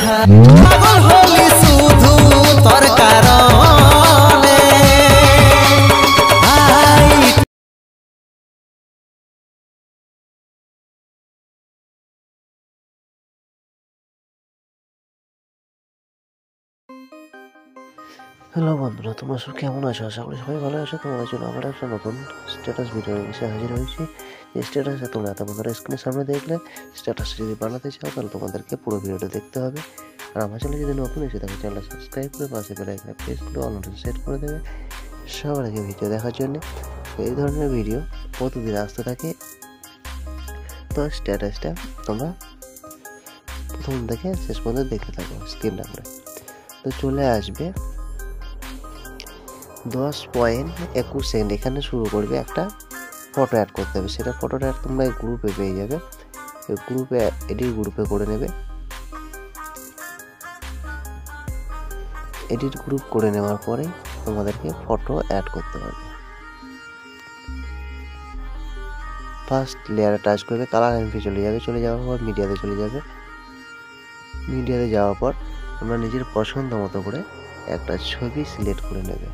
পাগল হলি শুধু তোর কারণে। হ্যালো বন্ধুরা, তোমরা সব কেমন আছো? আশা করি সবাই ভালো আছো। তোমাদের জন্য আবার একটা নতুন স্ট্যাটাস ভিডিও এসে হাজির হয়েছি। এই স্ট্যাটাসে তোমরা এত বন্ধুরা স্ক্রিনের সামনে দেখলে, স্ট্যাটাস যদি বানাতে চাও তাহলে তোমাদেরকে পুরো ভিডিওটা দেখতে হবে। আর আমার চ্যানেল যদি নতুন এসে থাকে চ্যানেলটা সাবস্ক্রাইব করে পাশে বেল আইকনে প্রেস করে অল নোটিফিকেশন সেট করে দেবে সবার আগে ভিডিও দেখার জন্য। এই ধরনের ভিডিও প্রতিদিন আসতে থাকে। তো স্ট্যাটাসটা তোমরা প্রথম থেকে শেষ পর্যন্ত দেখতে থাকো স্কিপ না করে। তো চলে আসবে 10.21 সেকেন্ড, এখানে শুরু করবে একটা ফটো অ্যাড করতে হবে। সেটা ফটোটা তোমরা এই গ্রুপে পেয়ে যাবে। এই গ্রুপে এডিট গ্রুপে করে নেবে। এডিট গ্রুপ করে নেওয়ার পরে তোমাদেরকে ফটো অ্যাড করতে হবে। ফার্স্ট লেয়ারে টাচ করবে, কালার এমপি চলে যাওয়ার পর মিডিয়াতে চলে যাবে। মিডিয়াতে যাওয়ার পর তোমরা নিজের পছন্দ মতো করে একটা ছবি সিলেক্ট করে নেবে।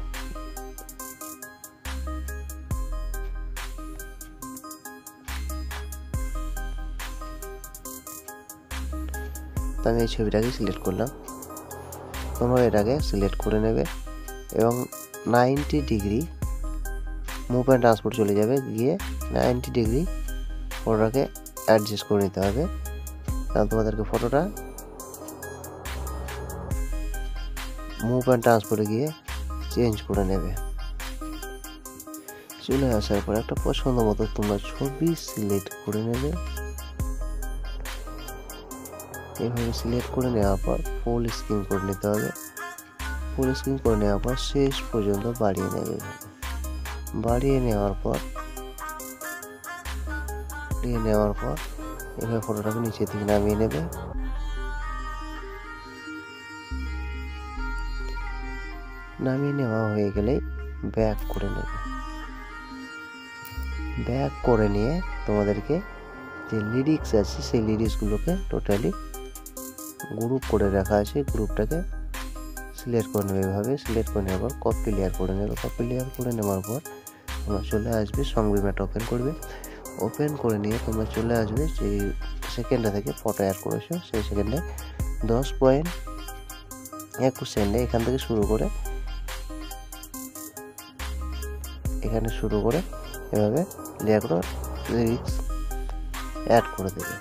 তো আমি এই ছবিটাকে সিলেক্ট করলাম। তোমরা এটাকে সিলেক্ট করে নেবে এবং 90 ডিগ্রি মুভ অ্যান্ড ট্রান্সপোর্ট চলে যাবে, গিয়ে 90 ডিগ্রি ফটোটাকে অ্যাডজাস্ট করে নিতে হবে। কারণ তোমাদেরকে ফটোটা মুভ অ্যান্ড ট্রান্সপোর্টে গিয়ে চেঞ্জ করে নেবে। চলে আসার পর একটা পছন্দ মতো তোমরা ছবি সিলেক্ট করে নেবে। এইভাবে সিলেক্ট করে নেওয়ার পর ফুল স্ক্রিন করে নিতে হবে। ফুল স্ক্রিন করে নেওয়ার পর শেষ পর্যন্ত বাড়িয়ে নেবে। বাড়িয়ে নেওয়ার পর এভাবে ফটোটাকে নিচে থেকে নামিয়ে নেবে। নামিয়ে নেওয়া হয়ে গেলেই ব্যাক করে নেবে। ব্যাক করে নিয়ে তোমাদেরকে যে লিরিক্স আছে সেই লিরিক্সগুলোকে টোটালি গ্রুপ করে রাখা আছে, গ্রুপটাকে সিলেক্ট করে নেবে। এভাবে সিলেক্ট করে নেওয়ার পর কপি লেয়ার করে নেবে। কপি লেয়ার করে নেওয়ার পর তোমরা চলে আসবে সঙ্গী ম্যাট ওপেন করবে। ওপেন করে নিয়ে তোমরা চলে আসবে যে সেকেন্ডটা থেকে ফটো অ্যাড করেছো সেই সেকেন্ডে 10.21 সেকেন্ডে এখান থেকে শুরু করে এভাবে লেয়ার করে লিরিক্স অ্যাড করে দেবে।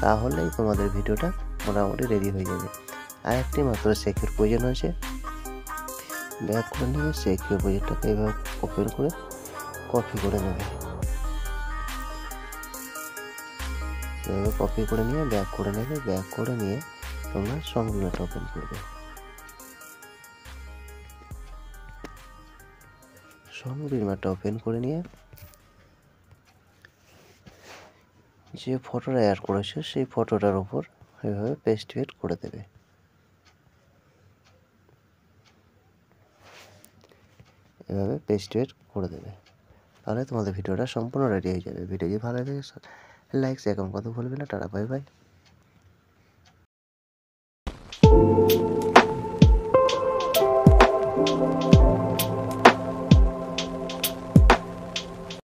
তাহলেই তোমাদের ভিডিওটা মোটামুটি রেডি হয়ে যাবে। আর একটি মাত্র সেকিউর প্রয়োজন আছে। ব্যাক করে নেবে, সেকিউর প্রজেক্টটাকে এভাবে ওপেন করে কপি করে নেবে। এভাবে কপি করে নিয়ে ব্যাক করে নেবে। ব্যাক করে নিয়ে তোমরা সংবিধানটা ওপেন করবে। সংবিধানটা ওপেন করে নিয়ে যে ফটোটা অ্যাড করেছো সেই ফটোটার উপর এভাবে পেস্ট করে দেবে। এভাবে পেস্ট করে দেবে, তাহলে তোমাদের ভিডিওটা সম্পূর্ণ রেডি হয়ে যাবে। ভিডিও যদি ভালো লাগে লাইক শেয়ার কমেন্ট করতে ভুলবে না। Tata, bye bye.